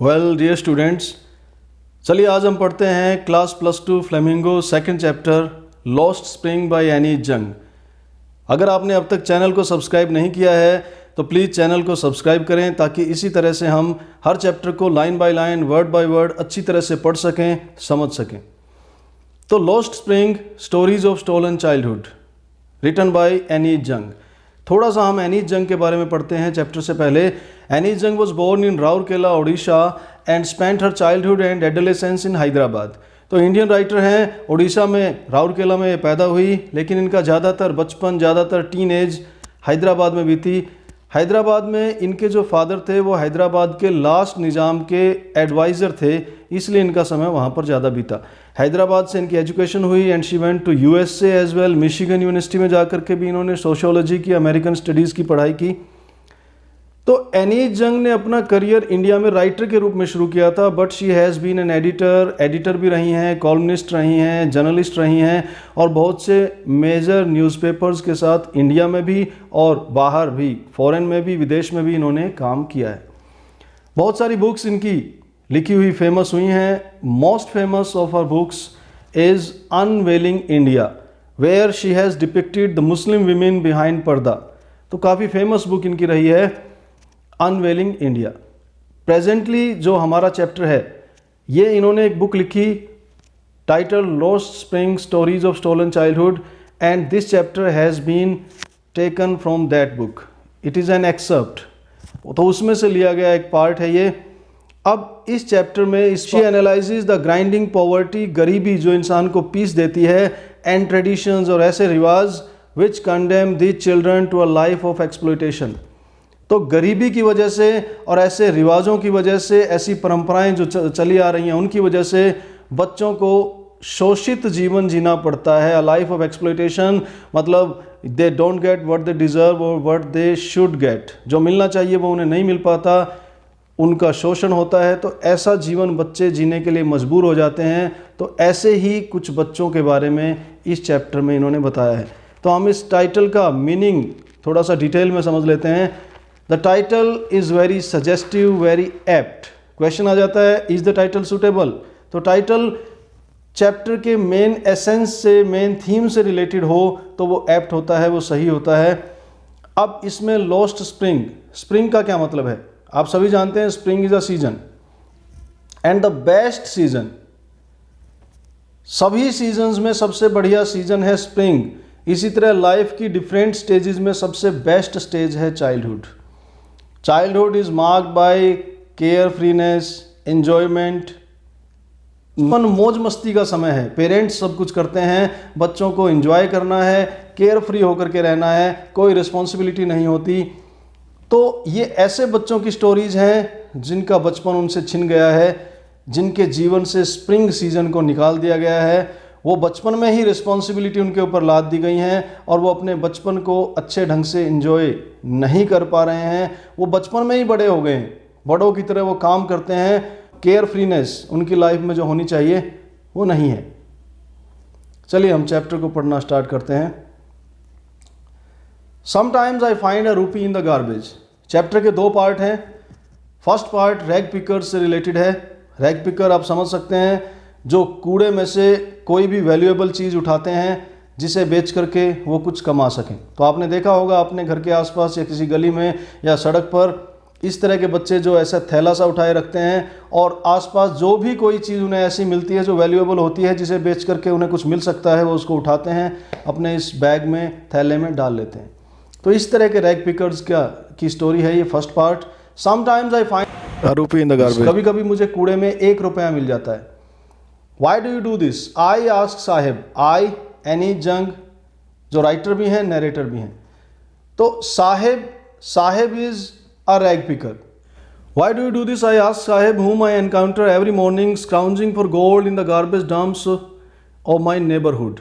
Well dear students, चलिए आज हम पढ़ते हैं class +2 flamingo second chapter lost spring bye Anees जंग। अगर आपने अब तक चैनल को सब्सक्राइब नहीं किया है तो प्लीज़ चैनल को सब्सक्राइब करें ताकि इसी तरह से हम हर चैप्टर को line by line word by word अच्छी तरह से पढ़ सकें, समझ सकें। तो lost spring stories of stolen childhood written by Anees Jung. थोड़ा सा हम एनी जंग के बारे में पढ़ते हैं चैप्टर से पहले। Anees Jung was born in Rourkela Odisha and spent her childhood and adolescence in Hyderabad. तो इंडियन राइटर हैं, उड़ीसा में राउरकेला में पैदा हुई, लेकिन इनका ज़्यादातर बचपन, ज़्यादातर टीन एज हैदराबाद में बीती। हैदराबाद में इनके जो फादर थे वो हैदराबाद के लास्ट निज़ाम के एडवाइज़र थे, इसलिए इनका समय वहाँ पर ज़्यादा बीता। हैदराबाद से इनकी एजुकेशन हुई and she went to USA as well. Michigan university में जाकर के भी इन्होंने सोशियोलॉजी की, अमेरिकन स्टडीज़ की पढ़ाई की। तो एनी जंग ने अपना करियर इंडिया में राइटर के रूप में शुरू किया था, but she has been an editor भी रही हैं, कॉलमनिस्ट रही हैं, जर्नलिस्ट रही हैं और बहुत से मेजर न्यूज़पेपर्स के साथ इंडिया में भी और बाहर भी, फॉरेन में भी, विदेश में भी इन्होंने काम किया है। बहुत सारी बुक्स इनकी लिखी हुई फेमस हुई हैं। Most famous of her books is unveiling India, where she has depicted the Muslim women behind purdah. तो काफ़ी फेमस बुक इनकी रही है अनवेलिंग इंडिया। प्रेजेंटली जो हमारा चैप्टर है ये इन्होंने एक बुक लिखी title lost spring stories of stolen childhood and this chapter has been taken from that book. It is an excerpt, तो उसमें से लिया गया एक पार्ट है ये। अब इस चैप्टर में she analyses the grinding poverty, गरीबी जो इंसान को पीस देती है, एंड ट्रेडिशंस और ऐसे रिवाज which condemn the children to a life of exploitation. तो गरीबी की वजह से और ऐसे रिवाजों की वजह से, ऐसी परंपराएं जो चली आ रही हैं उनकी वजह से बच्चों को शोषित जीवन जीना पड़ता है। अ लाइफ ऑफ एक्सप्लॉयटेशन मतलब they don't get what they deserve और व्हाट दे शुड गेट। जो मिलना चाहिए वो उन्हें नहीं मिल पाता, उनका शोषण होता है। तो ऐसा जीवन बच्चे जीने के लिए मजबूर हो जाते हैं। तो ऐसे ही कुछ बच्चों के बारे में इस चैप्टर में इन्होंने बताया है। तो हम इस टाइटल का मीनिंग थोड़ा सा डिटेल में समझ लेते हैं। The title is very suggestive, very apt. Question आ जाता है, इज़ द टाइटल सुटेबल? तो टाइटल चैप्टर के मेन एसेंस से, मेन थीम से रिलेटेड हो तो वो एप्ट होता है, वो सही होता है। अब इसमें लॉस्ट स्प्रिंग, स्प्रिंग का क्या मतलब है? आप सभी जानते हैं spring is a season and the best season, सभी सीजन्स में सबसे बढ़िया सीजन है स्प्रिंग। इसी तरह लाइफ की डिफरेंट स्टेजेस में सबसे बेस्ट स्टेज है childhood. Childhood is marked by care freeness, enjoyment, मौज मस्ती का समय है। पेरेंट्स सब कुछ करते हैं, बच्चों को एंजॉय करना है, केयर फ्री होकर के रहना है, कोई रिस्पॉन्सिबिलिटी नहीं होती। तो ये ऐसे बच्चों की स्टोरीज हैं जिनका बचपन उनसे छिन गया है, जिनके जीवन से स्प्रिंग सीजन को निकाल दिया गया है। वो बचपन में ही रिस्पॉन्सिबिलिटी उनके ऊपर लाद दी गई हैं और वो अपने बचपन को अच्छे ढंग से एंजॉय नहीं कर पा रहे हैं। वो बचपन में ही बड़े हो गए हैं, बड़ों की तरह वो काम करते हैं। केयर फ्रीनेस उनकी लाइफ में जो होनी चाहिए वो नहीं है। चलिए हम चैप्टर को पढ़ना स्टार्ट करते हैं। समटाइम्स आई फाइंड अ रूपी इन द गार्बेज। चैप्टर के दो पार्ट हैं। फर्स्ट पार्ट रैग पिकर से रिलेटेड है। रैग पिकर आप समझ सकते हैं, जो कूड़े में से कोई भी वैल्यूएबल चीज़ उठाते हैं जिसे बेच करके वो कुछ कमा सकें। तो आपने देखा होगा अपने घर के आसपास या किसी गली में या सड़क पर इस तरह के बच्चे जो ऐसा थैला सा उठाए रखते हैं और आसपास जो भी कोई चीज़ उन्हें ऐसी मिलती है जो वैल्यूएबल होती है, जिसे बेच करके उन्हें कुछ मिल सकता है, वो उसको उठाते हैं, अपने इस बैग में, थैले में डाल लेते हैं। तो इस तरह के रैग पिकर्स की स्टोरी है ये first part. Sometimes I find a रूपी इन द गार्बेज। कभी कभी मुझे कूड़े में 1 रुपया मिल जाता है। Why do you do this? I ask Sahib. I any जंग जो राइटर भी हैं, नरेटर भी हैं। तो Sahib is a rag picker. Why do you do this? I ask Sahib whom I encounter every morning scrounging for gold in the garbage dumps of my neighborhood।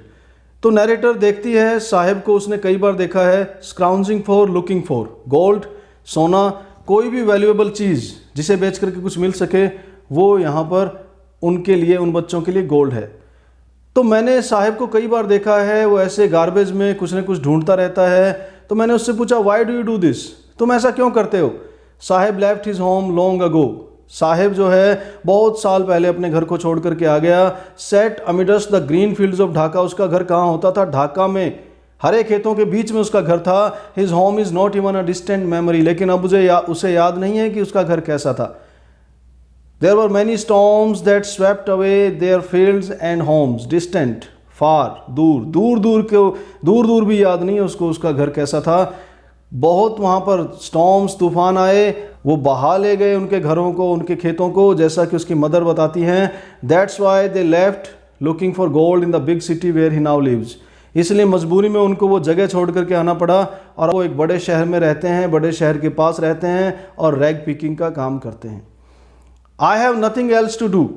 तो narrator देखती है साहिब को, उसने कई बार देखा है, स्क्राउंजिंग फॉर, लुकिंग फॉर, गोल्ड, सोना, कोई भी वैल्यूएबल चीज़ जिसे बेच करके कुछ मिल सके, वो यहाँ पर उनके लिए, उन बच्चों के लिए गोल्ड है। तो मैंने साहिब को कई बार देखा है, वो ऐसे गार्बेज में कुछ न कुछ ढूंढता रहता है। तो मैंने उससे पूछा why do you do this? तुम ऐसा क्यों करते हो? Sahib left his home long ago. Sahib जो है बहुत साल पहले अपने घर को छोड़ करके आ गया। Set amidst the green fields of Dhaka, उसका घर कहाँ होता था? ढाका में, हरे खेतों के बीच में उसका घर था। His home is not even a distant memory, लेकिन अब उसे याद नहीं है कि उसका घर कैसा था। There were many storms that swept away their fields and homes, distant, far, दूर दूर भी याद नहीं है उसको उसका घर कैसा था। बहुत वहाँ पर स्टॉर्म्स, तूफान आए, वो बहा ले गए उनके घरों को, उनके खेतों को, जैसा कि उसकी मदर बताती हैं। That's why they left looking for gold in the big city where he now lives, इसलिए मजबूरी में उनको वो जगह छोड़ करके आना पड़ा और वो एक बड़े शहर में रहते हैं, बड़े शहर के पास रहते हैं और रैग पिकिंग का काम करते हैं। I have nothing else to do,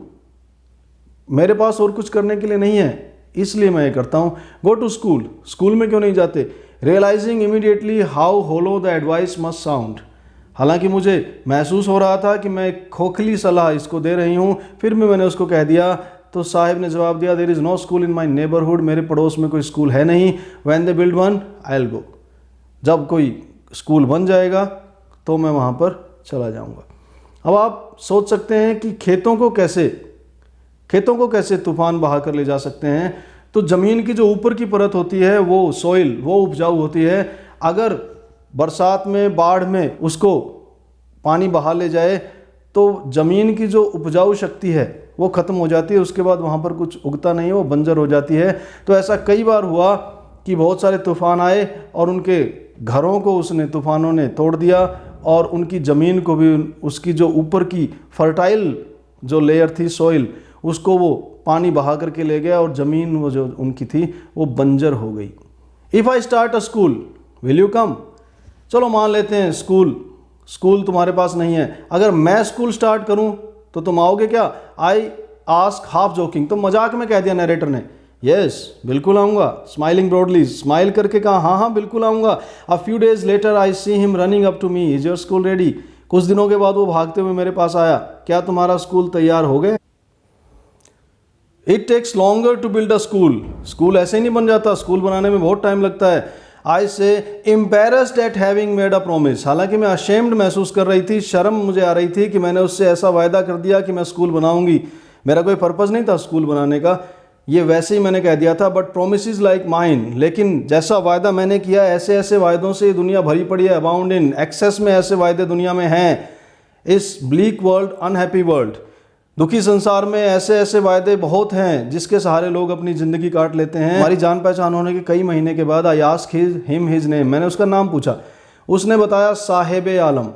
मेरे पास और कुछ करने के लिए नहीं है, इसलिए मैं ये करता हूँ। गो टू स्कूल, स्कूल में क्यों नहीं जाते? Realising immediately how hollow the advice must sound, हालांकि मुझे महसूस हो रहा था कि मैं एक खोखली सलाह इसको दे रही हूँ, फिर भी मैंने उसको कह दिया। तो साहिब ने जवाब दिया, there is no school in my neighbourhood, मेरे पड़ोस में कोई स्कूल है नहीं। When they build one I will go, जब कोई स्कूल बन जाएगा तो मैं वहाँ पर चला जाऊँगा। अब आप सोच सकते हैं कि खेतों को कैसे तूफान बहा कर ले जा सकते हैं। तो ज़मीन की जो ऊपर की परत होती है वो सॉइल, वो उपजाऊ होती है। अगर बरसात में, बाढ़ में उसको पानी बहा ले जाए तो ज़मीन की जो उपजाऊ शक्ति है वो ख़त्म हो जाती है, उसके बाद वहाँ पर कुछ उगता नहीं है, वो बंजर हो जाती है। तो ऐसा कई बार हुआ कि बहुत सारे तूफ़ान आए और उनके घरों को तूफ़ानों ने तोड़ दिया और उनकी ज़मीन को भी, उसकी जो ऊपर की फर्टाइल जो लेयर थी सॉइल, उसको वो पानी बहा करके ले गया और ज़मीन वो जो उनकी थी वो बंजर हो गई। If I start a school will you come, चलो मान लेते हैं स्कूल तुम्हारे पास नहीं है, अगर मैं स्कूल स्टार्ट करूं तो तुम आओगे क्या? आई आस्क हाफ जोकिंग, तो मजाक में कह दिया नरेटर ने। यस, बिल्कुल आऊँगा। स्माइलिंग ब्रॉडली, स्माइल करके कहा हाँ बिल्कुल आऊँगा। A few days later I see him running up to me, is your school ready? कुछ दिनों के बाद वो भागते हुए मेरे पास आया, क्या तुम्हारा स्कूल तैयार हो गया? It takes longer to build a school ऐसे ही नहीं बन जाता, स्कूल बनाने में बहुत टाइम लगता है। आई से embarrassed eight having made a promise, हालांकि मैं अशेम्ड महसूस कर रही थी, शर्म मुझे आ रही थी कि मैंने उससे ऐसा वायदा कर दिया कि मैं स्कूल बनाऊंगी। मेरा कोई पर्पज़ नहीं था स्कूल बनाने का, ये वैसे ही मैंने कह दिया था। बट प्रोमिसेस लाइक माइन, लेकिन जैसा वायदा मैंने किया, ऐसे ऐसे वायदों से दुनिया भरी पड़ी है। अबाउंड इन, एक्सेस में ऐसे वायदे दुनिया में हैं। इस ब्लीक वर्ल्ड, अनहैप्पी वर्ल्ड, दुखी संसार में ऐसे ऐसे वायदे बहुत हैं जिसके सहारे लोग अपनी ज़िंदगी काट लेते हैं। हमारी जान पहचान होने के कई महीने के बाद I asked him his name, मैंने उसका नाम पूछा, उसने बताया साहिब आलम।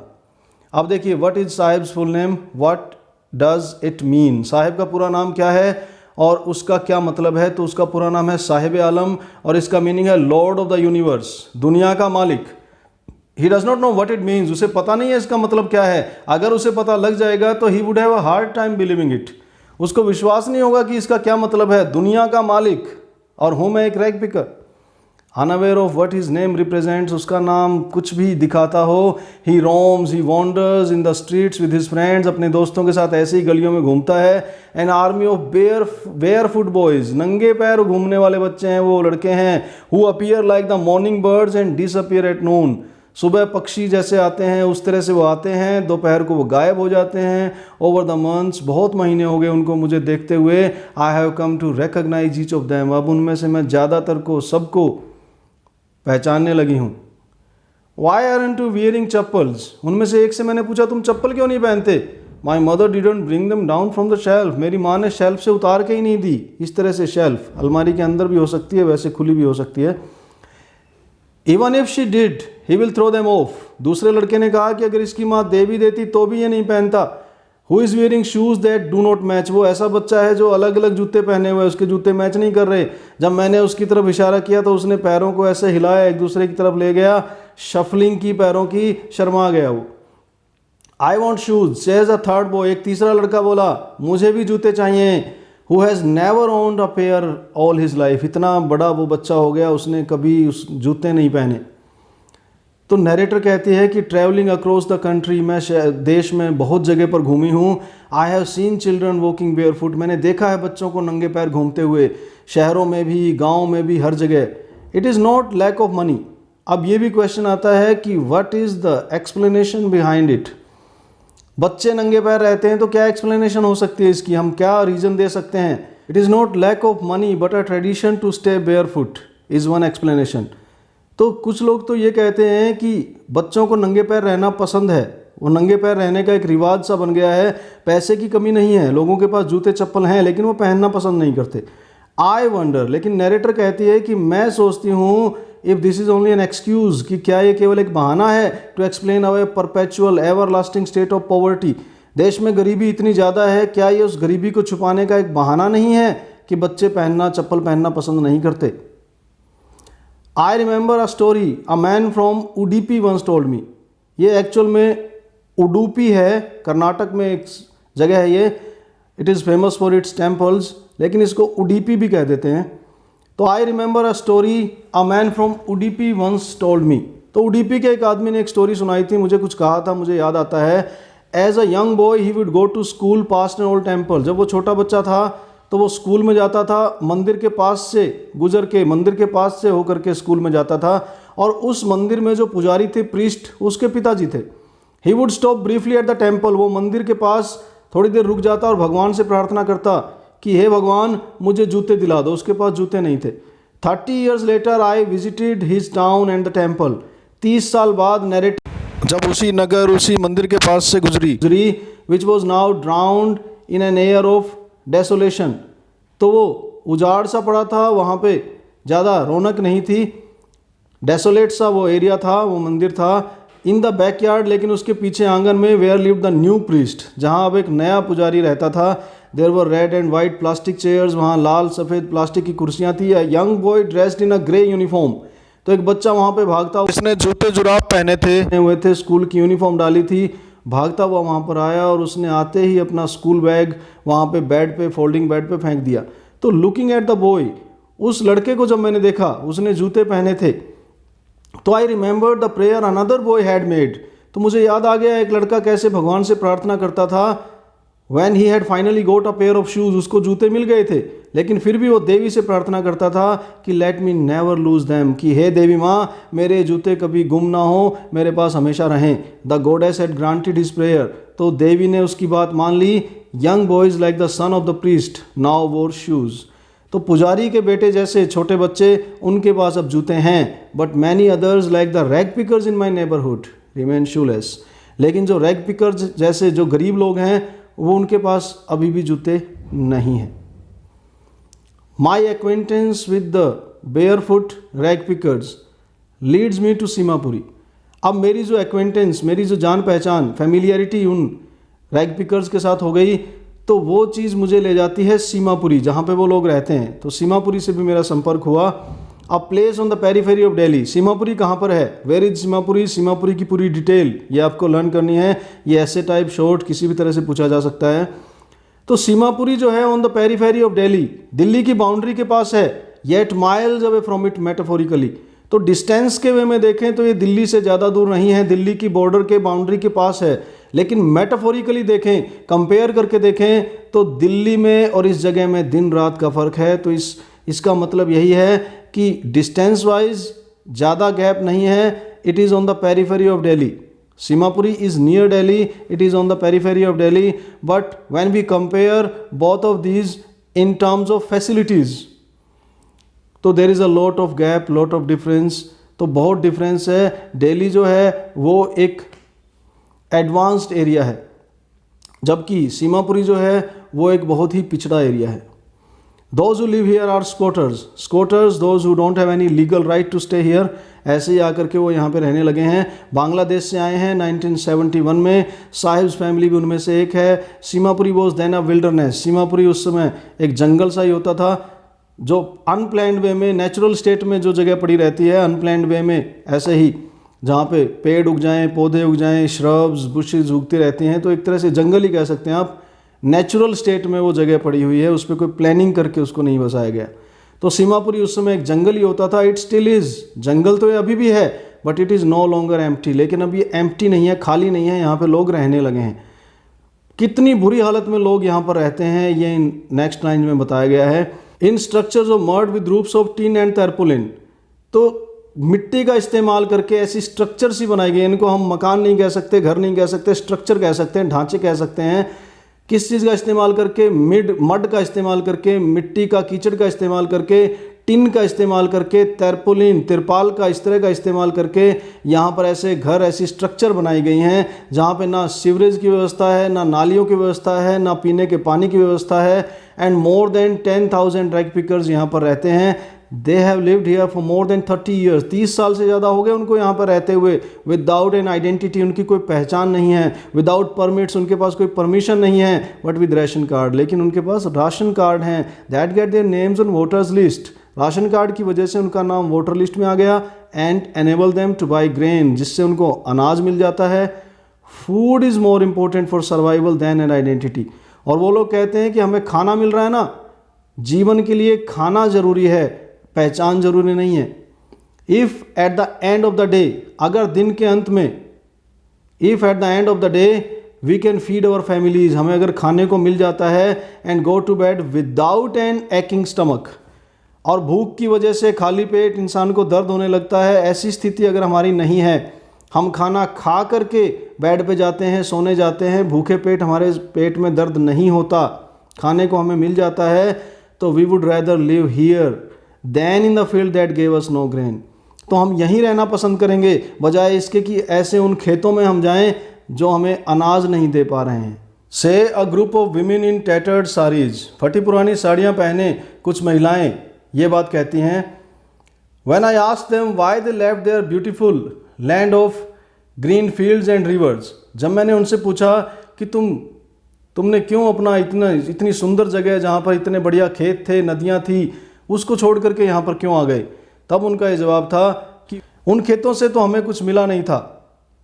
अब देखिए, what is sahibs full name, what does it mean, Sahib का पूरा नाम क्या है और उसका क्या मतलब है? तो उसका पूरा नाम है साहिब आलम और इसका मीनिंग है लॉर्ड ऑफ द यूनिवर्स, दुनिया का मालिक। He does not know what it means, उसे पता नहीं है इसका मतलब क्या है। अगर उसे पता लग जाएगा तो he would have a hard time believing it, उसको विश्वास नहीं होगा कि इसका क्या मतलब है। दुनिया का मालिक और हूँ मैं एक rag picker. Unaware of what his name represents, उसका नाम कुछ भी दिखाता हो। He roams, he wanders in the streets with his friends, अपने दोस्तों के साथ ऐसी गलियों में घूमता है। An army of bare foot boys, नंगे पैर घूमने वाले बच्चे हैं, वो लड़के हैं। Who appear like the morning birds and disappear at noon, सुबह पक्षी जैसे आते हैं उस तरह से वो आते हैं, दोपहर को वो गायब हो जाते हैं। ओवर द मंथ्स, बहुत महीने हो गए उनको मुझे देखते हुए। I have come to recognise each of them, अब उनमें से मैं ज़्यादातर को, सबको पहचानने लगी हूँ। Why aren't you wearing chappals, उनमें से एक से मैंने पूछा तुम चप्पल क्यों नहीं पहनते? My mother didn't bring them down from the shelf, मेरी माँ ने शेल्फ से उतार के ही नहीं दी। इस तरह से शेल्फ अलमारी के अंदर भी हो सकती है, वैसे खुली भी हो सकती है। Even if she did he will throw them off, दूसरे लड़के ने कहा कि अगर इसकी माँ दे भी देती तो भी ये नहीं पहनता। Who is wearing shoes that do not match, वो ऐसा बच्चा है जो अलग अलग जूते पहने हुए, उसके जूते मैच नहीं कर रहे। जब मैंने उसकी तरफ इशारा किया तो उसने पैरों को ऐसे हिलाया, एक दूसरे की तरफ ले गया, शफलिंग की पैरों की, शर्मा गया वो। I want shoes says a third boy, एक तीसरा लड़का बोला मुझे भी जूते चाहिए। Who has never owned a pair all his life, इतना बड़ा वो बच्चा हो गया उसने कभी उस जूते नहीं पहने। तो नरेटर कहती है कि ट्रैवलिंग अक्रॉस द कंट्री, मैं देश में बहुत जगह पर घूमी हूँ। I have seen children walking bear foot, मैंने देखा है बच्चों को नंगे पैर घूमते हुए, शहरों में भी, गाँव में भी, हर जगह। It is not lack of money, अब ये भी क्वेश्चन आता है कि what is the explanation behind it. बच्चे नंगे पैर रहते हैं तो क्या एक्सप्लेनेशन हो सकती है इसकी, हम क्या रीज़न दे सकते हैं? It is not lack of money but a tradition to stay barefoot is one explanation. तो कुछ लोग तो ये कहते हैं कि बच्चों को नंगे पैर रहना पसंद है, वो नंगे पैर रहने का एक रिवाज सा बन गया है, पैसे की कमी नहीं है, लोगों के पास जूते चप्पल हैं लेकिन वो पहनना पसंद नहीं करते। आई वंडर, लेकिन नरेटर कहती है कि मैं सोचती हूँ if this is only an excuse, कि क्या ये केवल एक बहाना है to explain our perpetual ever lasting state of poverty. देश में गरीबी इतनी ज़्यादा है, क्या ये उस गरीबी को छुपाने का एक बहाना नहीं है कि बच्चे चप्पल पहनना पसंद नहीं करते? I remember a story a man from Udupi once told me. ये एक्चुअल में उडुपी है, कर्नाटक में एक जगह है ये। It is famous for its temples, लेकिन इसको उडुपी भी कह देते हैं। तो I remember a story a man from Udupi once told me. तो उडुपी के एक आदमी ने एक स्टोरी सुनाई थी, मुझे कुछ कहा था, मुझे याद आता है। As a young boy he would go to school past an old temple. जब वो छोटा बच्चा था तो वो स्कूल में जाता था, मंदिर के पास से गुजर के, मंदिर के पास से होकर के स्कूल में जाता था, और उस मंदिर में जो पुजारी थे, प्रीस्ट, उसके पिताजी थे। He would stop briefly at the temple. वो मंदिर के पास थोड़ी देर रुक जाता और भगवान से प्रार्थना करता कि हे भगवान मुझे जूते दिला दो। उसके पास जूते नहीं थे। 30 years later I visited his town and the temple. 30 साल बाद नरेट जब उसी नगर, उसी मंदिर के पास से गुजरी which was now drowned in an air of desolation. तो वो उजाड़ सा पड़ा था, वहाँ पे ज़्यादा रौनक नहीं थी, डेसोलेट सा वो एरिया था, वो मंदिर था। इन द बैकयार्ड, लेकिन उसके पीछे आंगन में, where lived the new priest, जहाँ अब एक नया पुजारी रहता था। There were red and white plastic chairs, वहाँ लाल सफ़ेद प्लास्टिक की कुर्सियाँ थी। A young boy dressed in a grey uniform. तो एक बच्चा वहाँ पे भागता, उसने जूते जुराब पहने हुए थे, स्कूल की यूनिफॉर्म डाली थी, भागता हुआ वहाँ पर आया और उसने आते ही अपना स्कूल बैग वहाँ पे बेड पे, फोल्डिंग बेड पे फेंक दिया। तो लुकिंग एट द बॉय, उस लड़के को जब मैंने देखा, उसने जूते पहने थे, तो I remember the prayer another boy had made. तो मुझे याद आ गया एक लड़का कैसे भगवान से प्रार्थना करता था। When he had finally got a pair of shoes, उसको जूते मिल गए थे, लेकिन फिर भी वो देवी से प्रार्थना करता था कि let me never lose them, कि हे देवी माँ मेरे जूते कभी गुम ना हो, मेरे पास हमेशा रहें। The goddess had granted his prayer, तो देवी ने उसकी बात मान ली। Young boys like the son of the priest now wore shoes। तो पुजारी के बेटे जैसे छोटे बच्चे, उनके पास अब जूते हैं। But many others like the rag pickers in my neighborhood remain shoeless। लेकिन जो रैग पिकर्स जैसे जो गरीब लोग हैं, वो उनके पास अभी भी जूते नहीं हैं। My acquaintance with the bare foot rag pickers leads me to Seemapuri. अब मेरी जो एक्वेंटेंस, मेरी जो जान पहचान, फैमिलियरिटी उन रैग पिकर्स के साथ हो गई, तो वो चीज़ मुझे ले जाती है सीमापुरी, जहाँ पे वो लोग रहते हैं। तो सीमापुरी से भी मेरा संपर्क हुआ। A place on the periphery of Delhi. Seemapuri कहाँ पर है? Where is Seemapuri? सीमापुरी की पूरी डिटेल ये आपको लर्न करनी है। ये ऐसे टाइप शॉर्ट किसी भी तरह से पूछा जा सकता है। तो सीमापुरी जो है on the periphery of Delhi, Delhi की बाउंड्री के पास है, yet miles away from it metaphorically. तो डिस्टेंस के वे में देखें तो ये दिल्ली से ज़्यादा दूर नहीं है, दिल्ली की बॉर्डर के बाउंड्री के पास है। लेकिन मेटाफोरिकली देखें, कंपेयर करके देखें, तो दिल्ली में और इस जगह में दिन रात का फ़र्क है। तो इसका मतलब यही है कि डिस्टेंस वाइज ज़्यादा गैप नहीं है। It is on the periphery of Delhi. Seemapuri is near Delhi, it is on the periphery of Delhi, but when we compare both of these in terms of facilities, तो there is a lot of gap, lot of difference. तो बहुत difference है। दिल्ली जो है वो एक advanced area है, जबकि सीमापुरी जो है वो एक बहुत ही पिछड़ा एरिया है। Those who live here are squatters. Squatters, those who don't have any legal right to stay here. ऐसे ही आकर के वो यहाँ पे रहने लगे हैं। बांग्लादेश से आए हैं 1971 में। साहिब्स फैमिली भी उनमें से एक है। Seemapuri was then a wilderness. Seemapuri उस समय एक जंगल सा ही होता था, जो अनप्लैंड वे में, नेचुरल स्टेट में जो जगह पड़ी रहती है, अनप्लैंड वे में ऐसे ही जहाँ पे पेड़ उग जाएँ, पौधे उग जाएँ, श्रब्स, बुशेज उगती रहती हैं, तो एक तरह से जंगल ही कह सकते हैं आप। नेचुरल स्टेट में वो जगह पड़ी हुई है, उस पर कोई प्लानिंग करके उसको नहीं बसाया गया। तो सीमापुरी उस समय एक जंगल ही होता था। इट स्टिल इज़, जंगल तो ये अभी भी है, but it is no longer empty. लेकिन अब ये एम्प्टी नहीं है, खाली नहीं है, यहाँ पे लोग रहने लगे हैं। कितनी बुरी हालत में लोग यहाँ पर रहते हैं ये नेक्स्ट लाइन में बताया गया है। In structures of mud with roofs of tin and tarpaulin. तो मिट्टी का इस्तेमाल करके ऐसी स्ट्रक्चर सी बनाई गई, इनको हम मकान नहीं कह सकते, घर नहीं कह सकते, स्ट्रक्चर कह सकते हैं, ढांचे कह सकते हैं। किस चीज़ का इस्तेमाल करके? मड का इस्तेमाल करके, मिट्टी का कीचड़ का इस्तेमाल करके, टिन का इस्तेमाल करके, तरपोलिन तिरपाल का इस तरह का इस्तेमाल करके यहाँ पर ऐसे घर, ऐसी स्ट्रक्चर बनाई गई हैं जहाँ पे ना सीवरेज की व्यवस्था है, ना नालियों की व्यवस्था है, ना पीने के पानी की व्यवस्था है। And more than 10,000 rag pickers यहाँ पर रहते हैं। They have lived here for more than 30 years, 30 साल से ज़्यादा हो गए उनको यहाँ पर रहते हुए। विदाउट एन आइडेंटिटी, उनकी कोई पहचान नहीं है। विदाउट परमिट्स, उनके पास कोई परमिशन नहीं है, बट विद राशन कार्ड, लेकिन उनके पास राशन कार्ड हैं। That get their names on voters list, ration card की वजह से उनका नाम वोटर लिस्ट में आ गया। And enable them to buy grain, जिससे उनको अनाज मिल जाता है। Food is more important for survival than an identity. और वो लोग कहते हैं कि हमें खाना मिल रहा है ना, जीवन के लिए खाना जरूरी है, पहचान जरूरी नहीं है। If at the end of the day, अगर दिन के अंत में, if at the end of the day we can feed our families, हमें अगर खाने को मिल जाता है, and go to bed without an aching stomach, और भूख की वजह से खाली पेट इंसान को दर्द होने लगता है, ऐसी स्थिति अगर हमारी नहीं है, हम खाना खा करके बेड पे जाते हैं, सोने जाते हैं, भूखे पेट, हमारे पेट में दर्द नहीं होता, खाने को हमें मिल जाता है, तो we would rather live here than in the field that gave us no grain. तो हम यहीं रहना पसंद करेंगे बजाय इसके कि ऐसे उन खेतों में हम जाएं जो हमें अनाज नहीं दे पा रहे हैं। से a group of women in tattered saris, फटी पुरानी साड़ियाँ पहने कुछ महिलाएं ये बात कहती हैं। When I asked them why they left their beautiful land of green fields and rivers, जब मैंने उनसे पूछा कि तुमने क्यों अपना इतनी सुंदर जगह जहाँ पर इतने बढ़िया खेत थे, नदियाँ थी, उसको छोड़ करके यहाँ पर क्यों आ गए, तब उनका ये जवाब था कि उन खेतों से तो हमें कुछ मिला नहीं था,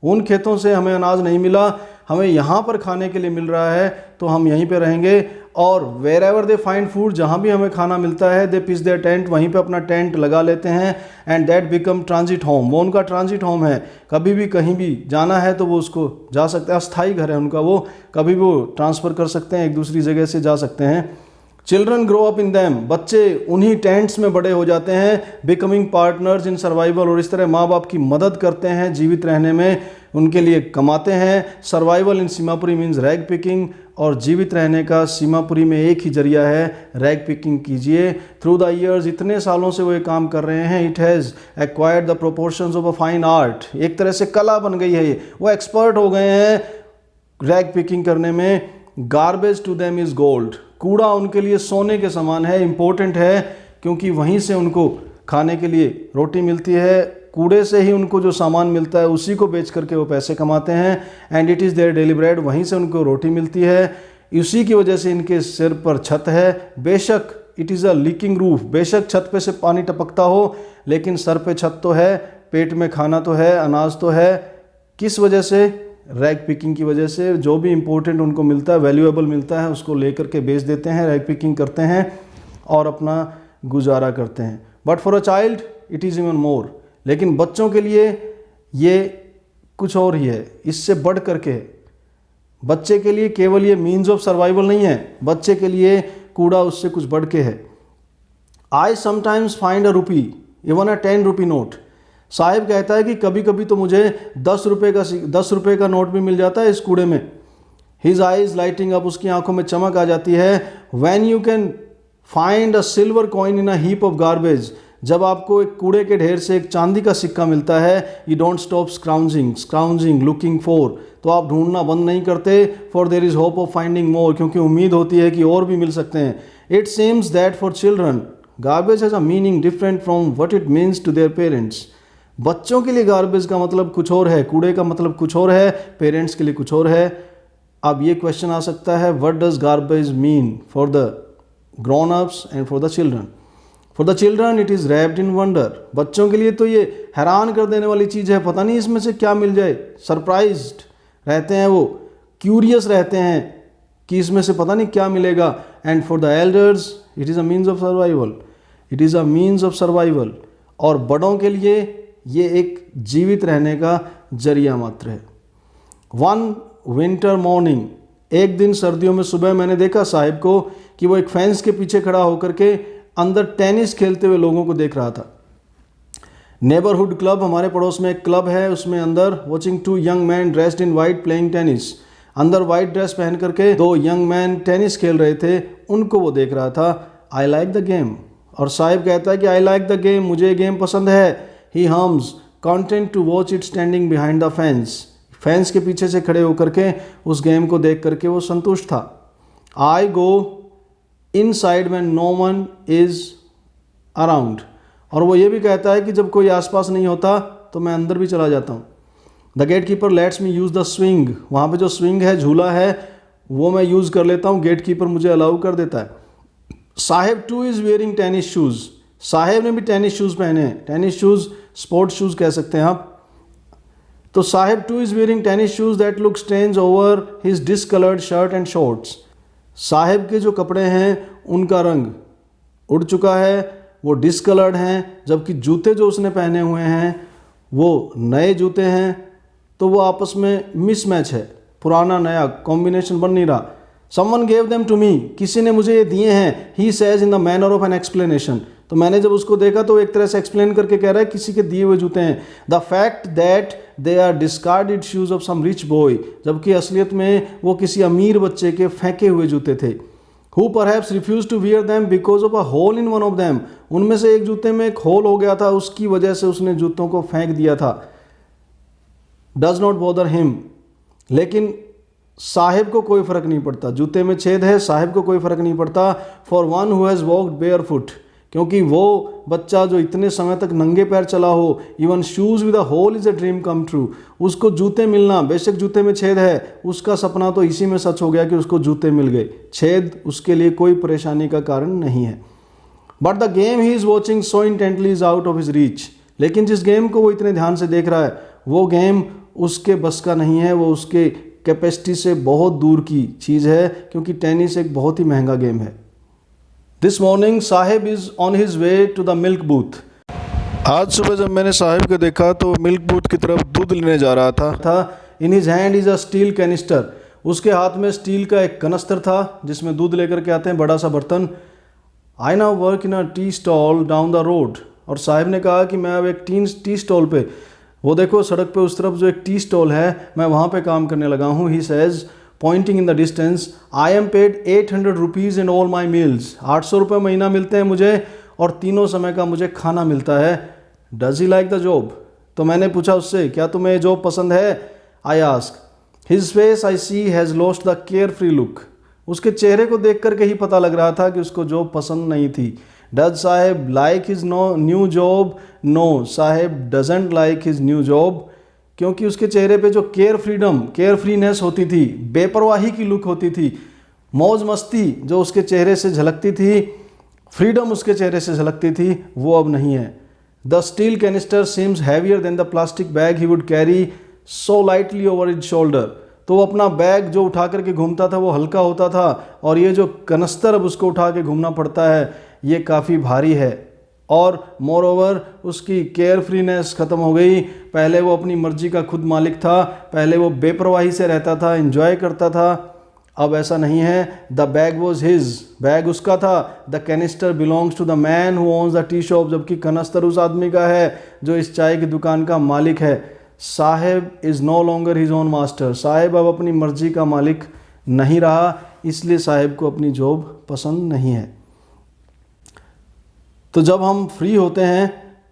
उन खेतों से हमें अनाज नहीं मिला, हमें यहाँ पर खाने के लिए मिल रहा है, तो हम यहीं पे रहेंगे। और wherever they find food, जहाँ भी हमें खाना मिलता है, दे पिच देयर टेंट, वहीं पे अपना टेंट लगा लेते हैं। And that become transit home, वो उनका ट्रांजिट होम है, कभी भी कहीं भी जाना है तो वो उसको जा सकते हैं, अस्थायी घर है उनका, वो कभी भी वो ट्रांसफ़र कर सकते हैं, एक दूसरी जगह से जा सकते हैं। Children grow up in them, बच्चे उन्हीं टेंट्स में बड़े हो जाते हैं। बिकमिंग पार्टनर्स इन सर्वाइवल, और इस तरह माँ बाप की मदद करते हैं जीवित रहने में, उनके लिए कमाते हैं। सर्वाइवल इन सीमापुरी मीन्स रैग पिकिंग, और जीवित रहने का सीमापुरी में एक ही जरिया है, रैग पिकिंग कीजिए। थ्रू द ईयर्स, इतने सालों से वो ये काम कर रहे हैं। It has acquired the proportions of a fine art, एक तरह से कला बन गई है ये, वो एक्सपर्ट हो गए हैं रैग पिकिंग करने में। Garbage to them is gold, कूड़ा उनके लिए सोने के समान है, इम्पोर्टेंट है, क्योंकि वहीं से उनको खाने के लिए रोटी मिलती है, कूड़े से ही उनको जो सामान मिलता है उसी को बेच करके वो पैसे कमाते हैं। And it is their daily bread, वहीं से उनको रोटी मिलती है, उसी की वजह से इनके सिर पर छत है। बेशक it is a leaking roof, बेशक छत पे से पानी टपकता हो, लेकिन सर पे छत तो है, पेट में खाना तो है, अनाज तो है। किस वजह से? रैग पिकिंग की वजह से। जो भी इम्पोर्टेंट उनको मिलता है, वैल्यूएबल मिलता है, उसको लेकर के बेच देते हैं, रैग पिकिंग करते हैं और अपना गुजारा करते हैं। But for a child it is even more, लेकिन बच्चों के लिए ये कुछ और ही है, इससे बढ़ करके। बच्चे के लिए केवल ये मीन्स ऑफ सर्वाइवल नहीं है, बच्चे के लिए कूड़ा उससे कुछ बढ़ के है। I sometimes find a rupee even a 10 rupee note, Sahib कहता है कि कभी कभी तो मुझे 10 रुपये का नोट भी मिल जाता है इस कूड़े में। हिज आइज लाइटिंग अप, उसकी आंखों में चमक आ जाती है। When you can find a silver coin in a heap of garbage, जब आपको एक कूड़े के ढेर से एक चांदी का सिक्का मिलता है, you don't stop scrounging looking for, तो आप ढूंढना बंद नहीं करते। For there is hope of finding more, क्योंकि उम्मीद होती है कि और भी मिल सकते हैं। It seems that for children garbage has a meaning different from what it means to their parents. बच्चों के लिए गार्बेज का मतलब कुछ और है, कूड़े का मतलब कुछ और है, पेरेंट्स के लिए कुछ और है। अब ये क्वेश्चन आ सकता है, what does garbage mean for the grown ups and for the children? For the children it is wrapped in wonder, बच्चों के लिए तो ये हैरान कर देने वाली चीज़ है, पता नहीं इसमें से क्या मिल जाए। सरप्राइज्ड रहते हैं वो, क्यूरियस रहते हैं कि इसमें से पता नहीं क्या मिलेगा। And for the elders it is a means of survival, it is a means of survival, और बड़ों के लिए ये एक जीवित रहने का जरिया मात्र है। वन विंटर मॉर्निंग, एक दिन सर्दियों में सुबह मैंने देखा साहिब को कि वो एक फेंस के पीछे खड़ा होकर के अंदर टेनिस खेलते हुए लोगों को देख रहा था। नेबरहुड क्लब, हमारे पड़ोस में एक क्लब है, उसमें अंदर watching 2 young man dressed in white playing tennis, अंदर वाइट ड्रेस पहन करके 2 यंग मैन टेनिस खेल रहे थे, उनको वो देख रहा था। आई लाइक द गेम, और साहिब कहता है कि आई लाइक द गेम, मुझे ये गेम पसंद है। He hums content to watch it standing behind the fence, fence के पीछे से खड़े होकर के उस गेम को देख करके वो संतुष्ट था। I go inside when no one is around, और वो ये भी कहता है कि जब कोई आसपास नहीं होता तो मैं अंदर भी चला जाता हूँ। The gatekeeper lets me use the swing, वहाँ पे जो स्विंग है, झूला है, वो मैं यूज़ कर लेता हूँ, गेट कीपर मुझे अलाउ कर देता है। Sahib two is wearing tennis shoes, Sahib ने भी टेनिस शूज़ पहने हैं, टेनिस शूज़ स्पोर्ट्स शूज़ कह सकते हैं आप। तो Sahib two is wearing tennis shoes that look strange over his discoloured shirt and shorts, Sahib के जो कपड़े हैं उनका रंग उड़ चुका है, वो डिसकलर्ड हैं, जबकि जूते जो उसने पहने हुए हैं वो नए जूते हैं, तो वो आपस में मिसमैच है, पुराना नया कॉम्बिनेशन बन नहीं रहा। Someone gave them to me, किसी ने मुझे ये दिए हैं। He says in the manner of an explanation, तो मैंने जब उसको देखा तो एक तरह से एक्सप्लेन करके कह रहा है किसी के दिए हुए जूते हैं। The fact that they are discarded shoes of some rich boy, जबकि असलियत में वो किसी अमीर बच्चे के फेंके हुए जूते थे। Who perhaps refused to wear them because of a hole in one of them, उनमें से एक जूते में एक होल हो गया था, उसकी वजह से उसने जूतों को फेंक दिया था। Does not bother him, लेकिन साहिब को कोई फ़र्क नहीं पड़ता, जूते में छेद है, साहिब को कोई फ़र्क नहीं पड़ता। For one who has walked barefoot, क्योंकि वो बच्चा जो इतने समय तक नंगे पैर चला हो, even shoes with a hole is a dream come true, उसको जूते मिलना, बेशक जूते में छेद है, उसका सपना तो इसी में सच हो गया कि उसको जूते मिल गए, छेद उसके लिए कोई परेशानी का कारण नहीं है। But the game he is watching so intently is out of his reach, लेकिन जिस गेम को वो इतने ध्यान से देख रहा है वो गेम उसके बस का नहीं है, वो उसके कैपेसिटी से बहुत दूर की चीज़ है, क्योंकि टेनिस एक बहुत ही महंगा गेम है। This morning Sahib is on his way to the milk booth, आज सुबह जब मैंने साहिब को देखा तो मिल्क बूथ की तरफ दूध लेने जा रहा था। In his hand is a steel canister, उसके हाथ में स्टील का एक कनस्तर था जिसमें दूध लेकर के आते हैं, बड़ा सा बर्तन। I now work in a tea stall down the road, और साहिब ने कहा कि मैं अब एक टी स्टॉल पे, वो देखो सड़क पे उस तरफ जो एक टी स्टॉल है, मैं वहाँ पे काम करने लगा हूँ। He says pointing in the distance, I am paid 800 rupees in all my meals, 800 रुपये महीना मिलते हैं मुझे और तीनों समय का मुझे खाना मिलता है। Does he like the job, तो मैंने पूछा उससे क्या तुम्हें जॉब पसंद है। I ask his face I see has lost the carefree look, उसके चेहरे को देख करके ही पता लग रहा था कि उसको जॉब पसंद नहीं थी। Does Saheb like his new job, no Saheb doesn't like his new job, क्योंकि उसके चेहरे पे जो केयर फ्रीनेस होती थी, बेपरवाही की लुक होती थी, मौज मस्ती जो उसके चेहरे से झलकती थी, फ्रीडम उसके चेहरे से झलकती थी, वो अब नहीं है। The steel canister seems heavier than the plastic bag he would carry so lightly over his shoulder, तो वो अपना बैग जो उठा करके घूमता था वो हल्का होता था, और ये जो कनस्तर अब उसको उठा के घूमना पड़ता है ये काफ़ी भारी है। और मोर ओवर उसकी केयर फ्रीनेस ख़त्म हो गई, पहले वो अपनी मर्जी का खुद मालिक था, पहले वो बेपरवाही से रहता था, एंजॉय करता था, अब ऐसा नहीं है। The bag was his, bag उसका था। The canister belongs to the man who owns the tea shop, जबकि कनस्तर उस आदमी का है जो इस चाय की दुकान का मालिक है। Sahib is no longer his own master, Sahib अब अपनी मर्जी का मालिक नहीं रहा, इसलिए साहिब को अपनी जॉब पसंद नहीं है। तो जब हम फ्री होते हैं,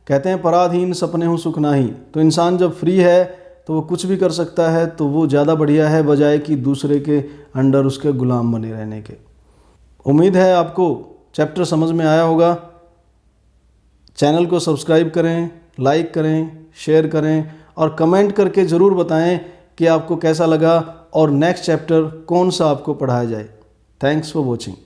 कहते हैं पराधीन सपने हूँ सुख नाही, तो इंसान जब फ्री है तो वो कुछ भी कर सकता है, तो वो ज़्यादा बढ़िया है बजाय कि दूसरे के अंडर उसके गुलाम बने रहने के। उम्मीद है आपको चैप्टर समझ में आया होगा। चैनल को सब्सक्राइब करें, लाइक करें, शेयर करें और कमेंट करके ज़रूर बताएं कि आपको कैसा लगा और नेक्स्ट चैप्टर कौन सा आपको पढ़ाया जाए। Thanks for watching.